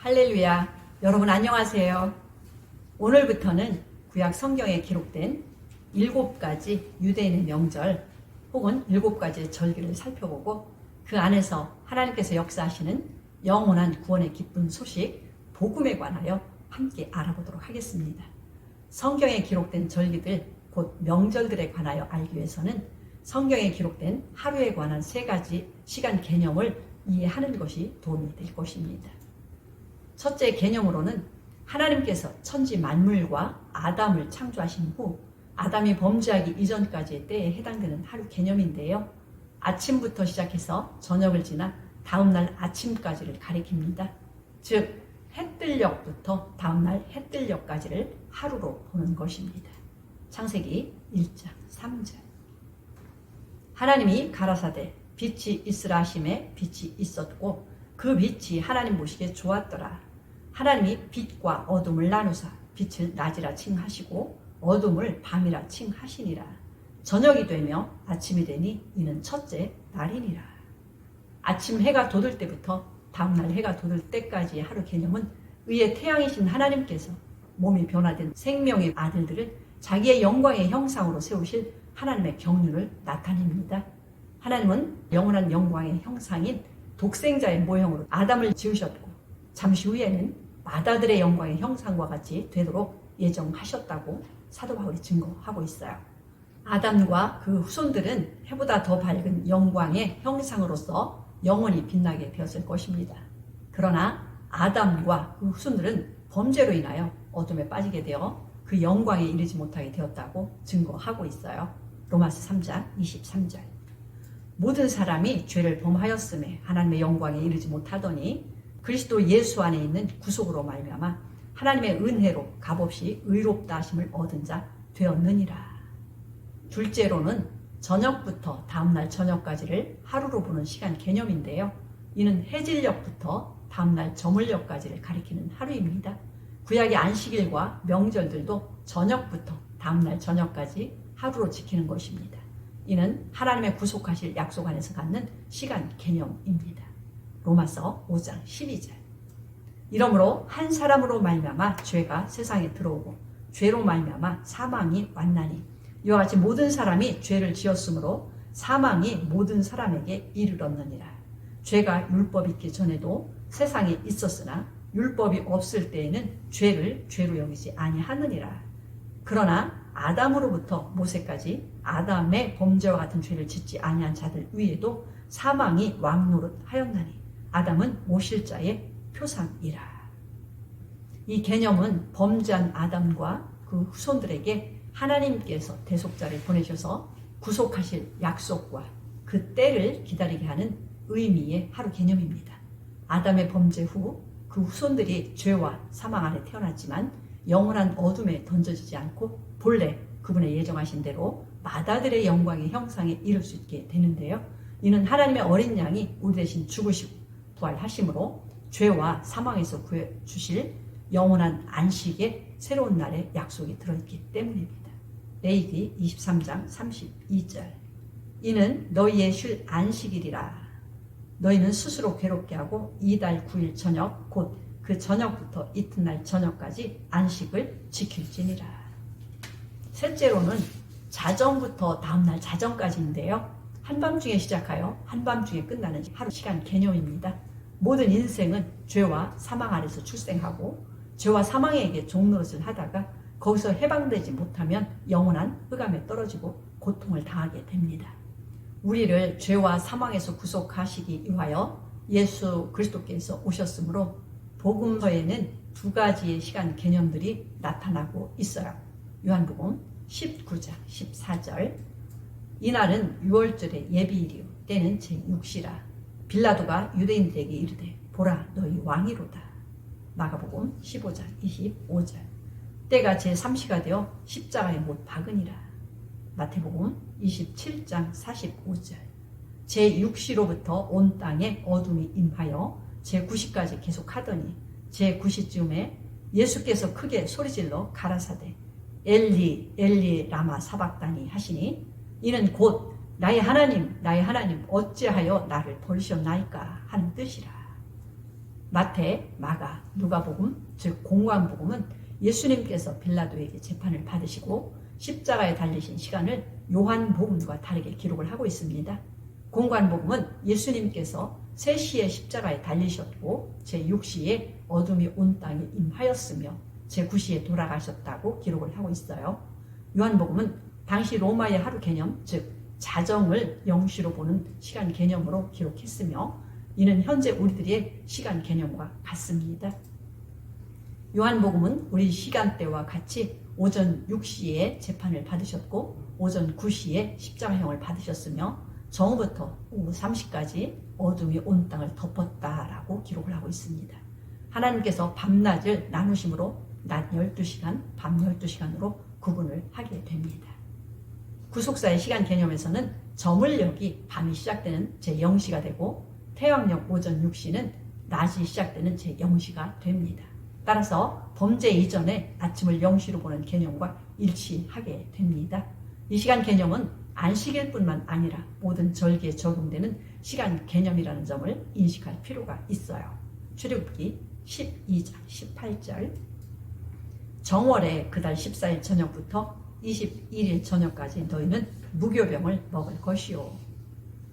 할렐루야. 여러분 안녕하세요. 오늘부터는 구약 성경에 기록된 7가지 유대인의 명절 혹은 7가지의 절기를 살펴보고 그 안에서 하나님께서 역사하시는 영원한 구원의 기쁜 소식, 복음에 관하여 함께 알아보도록 하겠습니다. 성경에 기록된 절기들, 곧 명절들에 관하여 알기 위해서는 성경에 기록된 하루에 관한 3가지 시간 개념을 이해하는 것이 도움이 될 것입니다. 첫째 개념으로는 하나님께서 천지 만물과 아담을 창조하신 후 아담이 범죄하기 이전까지의 때에 해당되는 하루 개념인데요. 아침부터 시작해서 저녁을 지나 다음날 아침까지를 가리킵니다. 즉 해뜰녘부터 다음날 해뜰녘까지를 하루로 보는 것입니다. 창세기 1장 3절. 하나님이 가라사대 빛이 있으라 하심에 빛이 있었고 그 빛이 하나님 보시기에 좋았더라. 하나님이 빛과 어둠을 나누사 빛을 낮이라 칭하시고 어둠을 밤이라 칭하시니라. 저녁이 되며 아침이 되니 이는 첫째 날이니라. 아침 해가 돋을 때부터 다음날 해가 돋을 때까지의 하루 개념은 의의 태양이신 하나님께서 몸이 변화된 생명의 아들들을 자기의 영광의 형상으로 세우실 하나님의 경륜을 나타냅니다. 하나님은 영원한 영광의 형상인 독생자의 모형으로 아담을 지으셨고 잠시 후에는 마다들의 영광의 형상과 같이 되도록 예정하셨다고 사도 바울이 증거하고 있어요. 아담과 그 후손들은 해보다 더 밝은 영광의 형상으로서 영원히 빛나게 되었을 것입니다. 그러나 아담과 그 후손들은 범죄로 인하여 어둠에 빠지게 되어 그 영광에 이르지 못하게 되었다고 증거하고 있어요. 로마서 3장 23절. 모든 사람이 죄를 범하였음에 하나님의 영광에 이르지 못하더니 그리스도 예수 안에 있는 구속으로 말미암아 하나님의 은혜로 값없이 의롭다 하심을 얻은 자 되었느니라. 둘째로는 저녁부터 다음날 저녁까지를 하루로 보는 시간 개념인데요. 이는 해질녘부터 다음날 저물녘까지를 가리키는 하루입니다. 구약의 안식일과 명절들도 저녁부터 다음날 저녁까지 하루로 지키는 것입니다. 이는 하나님의 구속하실 약속 안에서 갖는 시간 개념입니다. 로마서 5장 12절. 이러므로 한 사람으로 말미암아 죄가 세상에 들어오고 죄로 말미암아 사망이 왔나니 이와 같이 모든 사람이 죄를 지었으므로 사망이 모든 사람에게 이르렀느니라. 죄가 율법이 있기 전에도 세상에 있었으나 율법이 없을 때에는 죄를 죄로 여기지 아니하느니라. 그러나 아담으로부터 모세까지 아담의 범죄와 같은 죄를 짓지 아니한 자들 위에도 사망이 왕노릇하였나니 아담은 모실자의 표상이라. 이 개념은 범죄한 아담과 그 후손들에게 하나님께서 대속자를 보내셔서 구속하실 약속과 그 때를 기다리게 하는 의미의 하루 개념입니다. 아담의 범죄 후 그 후손들이 죄와 사망 아래 태어났지만 영원한 어둠에 던져지지 않고 본래 그분의 예정하신 대로 마다들의 영광의 형상에 이를 수 있게 되는데요. 이는 하나님의 어린 양이 우리 대신 죽으시고 부활하심으로 죄와 사망에서 구해주실 영원한 안식의 새로운 날의 약속이 들어있기 때문입니다. 레위기 23장 32절. 이는 너희의 쉴 안식일이라. 너희는 스스로 괴롭게 하고 이달 9일 저녁 곧 그 저녁부터 이튿날 저녁까지 안식을 지킬지니라. 셋째로는 자정부터 다음날 자정까지인데요. 한밤중에 시작하여 한밤중에 끝나는 하루 시간 개념입니다. 모든 인생은 죄와 사망 아래서 출생하고 죄와 사망에게 종노릇을 하다가 거기서 해방되지 못하면 영원한 흑암에 떨어지고 고통을 당하게 됩니다. 우리를 죄와 사망에서 구속하시기 위하여 예수 그리스도께서 오셨으므로 복음서에는 2가지의 시간 개념들이 나타나고 있어요. 요한복음 19장 14절. 이날은 6월절의 예비일이요 때는 제6시라. 빌라도가 유대인들에게 이르되 보라 너희 왕이로다. 마가복음 15장 25절. 때가 제3시가 되어 십자가에 못 박으니라. 마태복음 27장 45절. 제6시로부터 온 땅에 어둠이 임하여 제9시까지 계속하더니 제9시쯤에 예수께서 크게 소리질러 가라사대 엘리 엘리 라마 사박다니 하시니 이는 곧 나의 하나님 나의 하나님 어찌하여 나를 버리셨나이까 하는 뜻이라. 마태, 마가, 누가복음, 즉 공관복음은 예수님께서 빌라도에게 재판을 받으시고 십자가에 달리신 시간을 요한복음과 다르게 기록을 하고 있습니다. 공관복음은 예수님께서 3시에 십자가에 달리셨고 제6시에 어둠이 온 땅에 임하였으며 제9시에 돌아가셨다고 기록을 하고 있어요. 요한복음은 당시 로마의 하루 개념, 즉 자정을 영시로 보는 시간 개념으로 기록했으며 이는 현재 우리들의 시간 개념과 같습니다. 요한복음은 우리 시간대와 같이 오전 6시에 재판을 받으셨고 오전 9시에 십자가형을 받으셨으며 정오부터 오후 3시까지 어둠이 온 땅을 덮었다라고 기록을 하고 있습니다. 하나님께서 밤낮을 나누심으로 낮 12시간, 밤 12시간으로 구분을 하게 됩니다. 구속사의 시간 개념에서는 저물녘이 밤이 시작되는 제0시가 되고 태양력 오전 6시는 낮이 시작되는 제0시가 됩니다. 따라서 범죄 이전에 아침을 0시로 보는 개념과 일치하게 됩니다. 이 시간 개념은 안식일 뿐만 아니라 모든 절기에 적용되는 시간 개념이라는 점을 인식할 필요가 있어요. 출애굽기 12장 18절 정월에 그달 14일 저녁부터 21일 저녁까지 너희는 무교병을 먹을 것이요.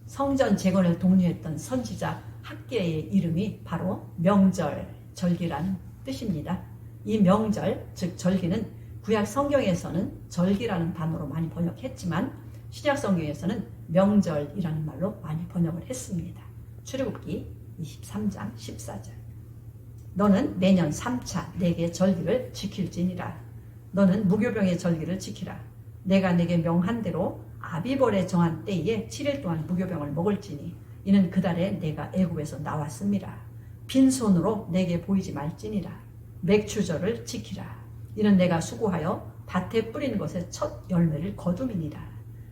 성전 재건을 독려했던 선지자 학계의 이름이 바로 명절, 절기라는 뜻입니다. 이 명절, 즉 절기는 구약 성경에서는 절기라는 단어로 많이 번역했지만 신약 성경에서는 명절이라는 말로 많이 번역을 했습니다. 출애굽기 23장 14절 너는 매년 3차 내게 절기를 지킬지니라. 너는 무교병의 절기를 지키라. 내가 내게 명한 대로 아비벌에 정한 때에 7일 동안 무교병을 먹을지니 이는 그달에 내가 애굽에서 나왔음이라. 빈손으로 내게 보이지 말지니라. 맥추절을 지키라. 이는 내가 수고하여 밭에 뿌리는 것의 첫 열매를 거둠이니라.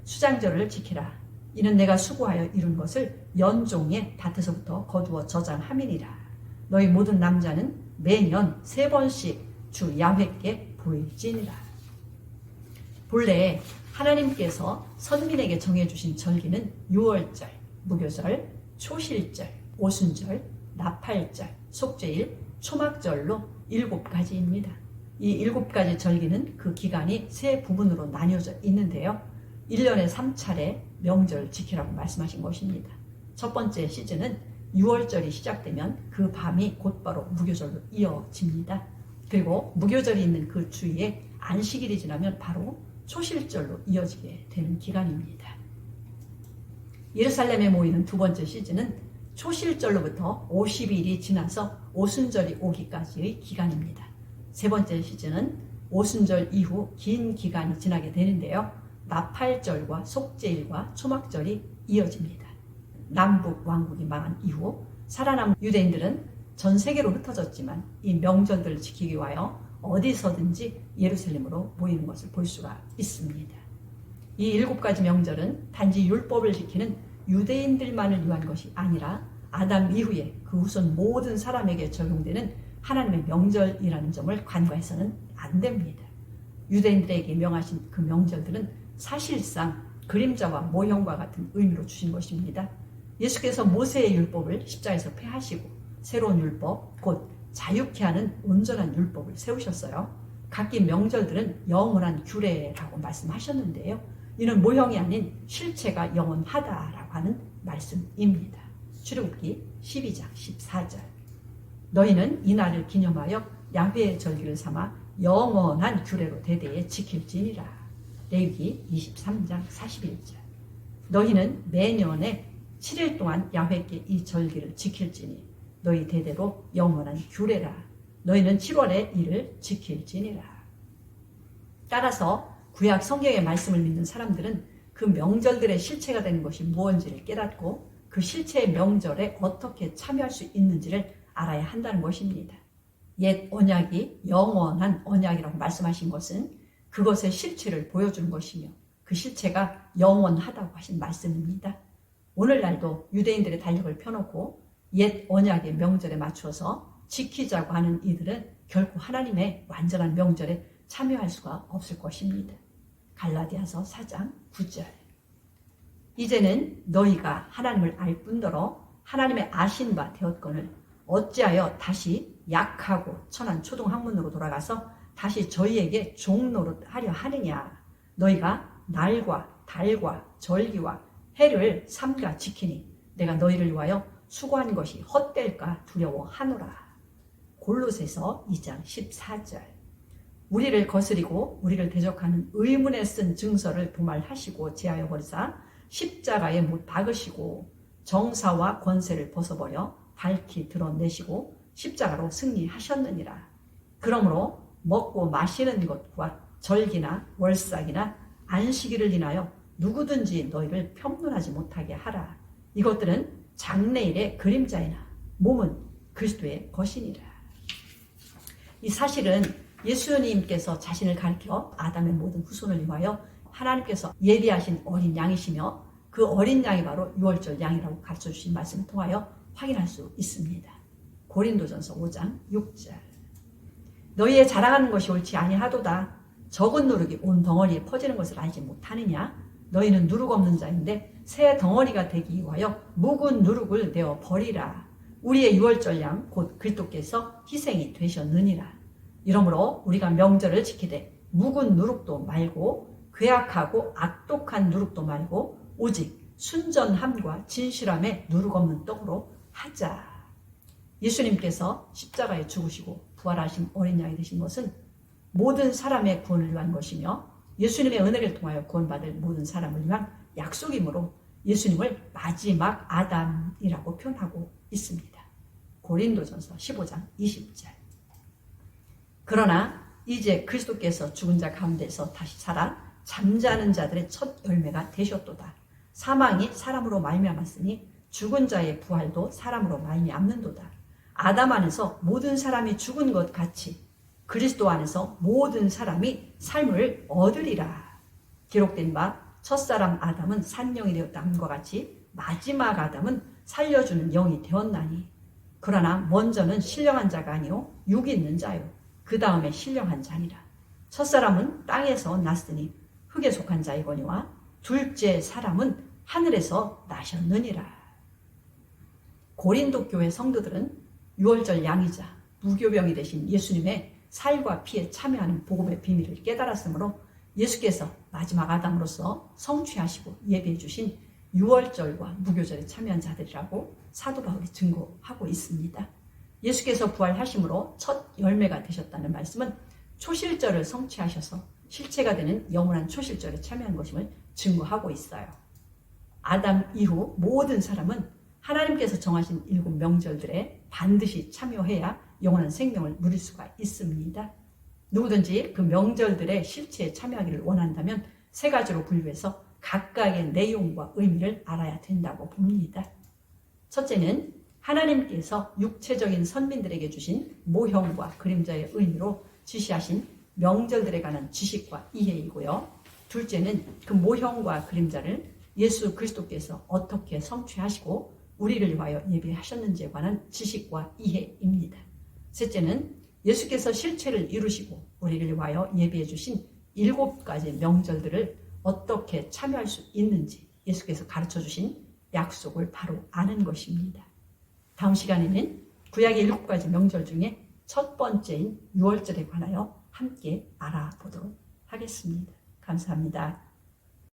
수장절을 지키라. 이는 내가 수고하여 이룬 것을 연종의 밭에서부터 거두어 저장함이니라. 너희 모든 남자는 매년 3번씩 주 야훼께 보일지니라. 본래 하나님께서 선민에게 정해주신 절기는 유월절, 무교절, 초실절, 오순절, 나팔절, 속죄일, 초막절로 7가지입니다. 이 7가지 절기는 그 기간이 3부분으로 나뉘어져 있는데요. 1년에 3차례 명절 지키라고 말씀하신 것입니다. 첫 번째 시즌은 6월절이 시작되면 그 밤이 곧바로 무교절로 이어집니다. 그리고 무교절이 있는 그 주위에 안식일이 지나면 바로 초실절로 이어지게 되는 기간입니다. 예루살렘에 모이는 두 번째 시즌은 초실절로부터 50일이 지나서 오순절이 오기까지의 기간입니다. 세 번째 시즌은 오순절 이후 긴 기간이 지나게 되는데요. 나팔절과 속죄일과 초막절이 이어집니다. 남북 왕국이 망한 이후 살아남은 유대인들은 전 세계로 흩어졌지만 이 명절들을 지키기 위하여 어디서든지 예루살렘으로 모이는 것을 볼 수가 있습니다. 이 7가지 명절은 단지 율법을 지키는 유대인들만을 위한 것이 아니라 아담 이후에 그 후손 모든 사람에게 적용되는 하나님의 명절이라는 점을 간과해서는 안 됩니다. 유대인들에게 명하신 그 명절들은 사실상 그림자와 모형과 같은 의미로 주신 것입니다. 예수께서 모세의 율법을 십자가에서 폐하시고 새로운 율법, 곧 자유케 하는 온전한 율법을 세우셨어요. 각기 명절들은 영원한 규례라고 말씀하셨는데요. 이는 모형이 아닌 실체가 영원하다라고 하는 말씀입니다. 출애굽기 12장 14절 너희는 이 날을 기념하여 야훼의 절기를 삼아 영원한 규례로 대대에 지킬지니라. 레위기 23장 41절 너희는 매년에 7일 동안 야훼께 이 절기를 지킬지니 너희 대대로 영원한 규례라. 너희는 7월에 이를 지킬지니라. 따라서 구약 성경의 말씀을 믿는 사람들은 그 명절들의 실체가 되는 것이 무엇인지를 깨닫고 그 실체의 명절에 어떻게 참여할 수 있는지를 알아야 한다는 것입니다. 옛 언약이 영원한 언약이라고 말씀하신 것은 그것의 실체를 보여주는 것이며 그 실체가 영원하다고 하신 말씀입니다. 오늘날도 유대인들의 달력을 펴놓고 옛 언약의 명절에 맞추어서 지키자고 하는 이들은 결코 하나님의 완전한 명절에 참여할 수가 없을 것입니다. 갈라디아서 4장 9절 이제는 너희가 하나님을 알 뿐더러 하나님의 아신 바 되었거늘 어찌하여 다시 약하고 천한 초등학문으로 돌아가서 다시 저희에게 종노릇 하려 하느냐. 너희가 날과 달과 절기와 해를 삼가 지키니 내가 너희를 위하여 수고한 것이 헛될까 두려워하노라. 골로새서 2장 14절. 우리를 거스리고 우리를 대적하는 의문에 쓴 증서를 도말하시고 제하여 버리사 십자가에 못 박으시고 정사와 권세를 벗어버려 밝히 드러내시고 십자가로 승리하셨느니라. 그러므로 먹고 마시는 것과 절기나 월삭이나 안식일을 인하여 누구든지 너희를 평론하지 못하게 하라. 이것들은 장래일의 그림자이나 몸은 그리스도의 것이니라. 이 사실은 예수님께서 자신을 가리켜 아담의 모든 후손을 위하여 하나님께서 예비하신 어린 양이시며 그 어린 양이 바로 유월절 양이라고 가르쳐주신 말씀을 통하여 확인할 수 있습니다. 고린도전서 5장 6절. 너희의 자랑하는 것이 옳지 아니하도다. 적은 누룩이 온 덩어리에 퍼지는 것을 알지 못하느냐. 너희는 누룩 없는 자인데 새 덩어리가 되기 위하여 묵은 누룩을 내어 버리라. 우리의 유월절 양 곧 그리스도께서 희생이 되셨느니라. 이러므로 우리가 명절을 지키되 묵은 누룩도 말고 괴악하고 악독한 누룩도 말고 오직 순전함과 진실함에 누룩 없는 떡으로 하자. 예수님께서 십자가에 죽으시고 부활하신 어린 양이 되신 것은 모든 사람의 구원을 위한 것이며 예수님의 은혜를 통하여 구원받을 모든 사람을 위한 약속이므로 예수님을 마지막 아담이라고 표현하고 있습니다. 고린도전서 15장 20절. 그러나 이제 그리스도께서 죽은 자 가운데서 다시 살아 잠자는 자들의 첫 열매가 되셨도다. 사망이 사람으로 말미암았으니 죽은 자의 부활도 사람으로 말미암는도다. 아담 안에서 모든 사람이 죽은 것 같이 그리스도 안에서 모든 사람이 삶을 얻으리라. 기록된 바 첫사람 아담은 산영이 되었다함과 같이 마지막 아담은 살려주는 영이 되었나니 그러나 먼저는 신령한 자가 아니요 육 있는 자요 그 다음에 신령한 자니라. 첫사람은 땅에서 났으니 흙에 속한 자이거니와 둘째 사람은 하늘에서 나셨느니라. 고린도 교회 성도들은 유월절 양이자 무교병이 되신 예수님의 살과 피에 참여하는 복음의 비밀을 깨달았으므로 예수께서 마지막 아담으로서 성취하시고 예비해 주신 유월절과 무교절에 참여한 자들이라고 사도 바울이 증거하고 있습니다. 예수께서 부활하심으로 첫 열매가 되셨다는 말씀은 초실절을 성취하셔서 실체가 되는 영원한 초실절에 참여한 것임을 증거하고 있어요. 아담 이후 모든 사람은 하나님께서 정하신 7 명절들에 반드시 참여해야 영원한 생명을 누릴 수가 있습니다. 누구든지 그 명절들의 실체에 참여하기를 원한다면 3가지로 분류해서 각각의 내용과 의미를 알아야 된다고 봅니다. 첫째는 하나님께서 육체적인 선민들에게 주신 모형과 그림자의 의미로 지시하신 명절들에 관한 지식과 이해이고요. 둘째는 그 모형과 그림자를 예수 그리스도께서 어떻게 성취하시고 우리를 위하여 예비하셨는지에 관한 지식과 이해입니다. 셋째는 예수께서 실체를 이루시고 우리를 위하여 예비해 주신 7가지 명절들을 어떻게 참여할 수 있는지 예수께서 가르쳐 주신 약속을 바로 아는 것입니다. 다음 시간에는 구약의 7가지 명절 중에 첫 번째인 유월절에 관하여 함께 알아보도록 하겠습니다. 감사합니다.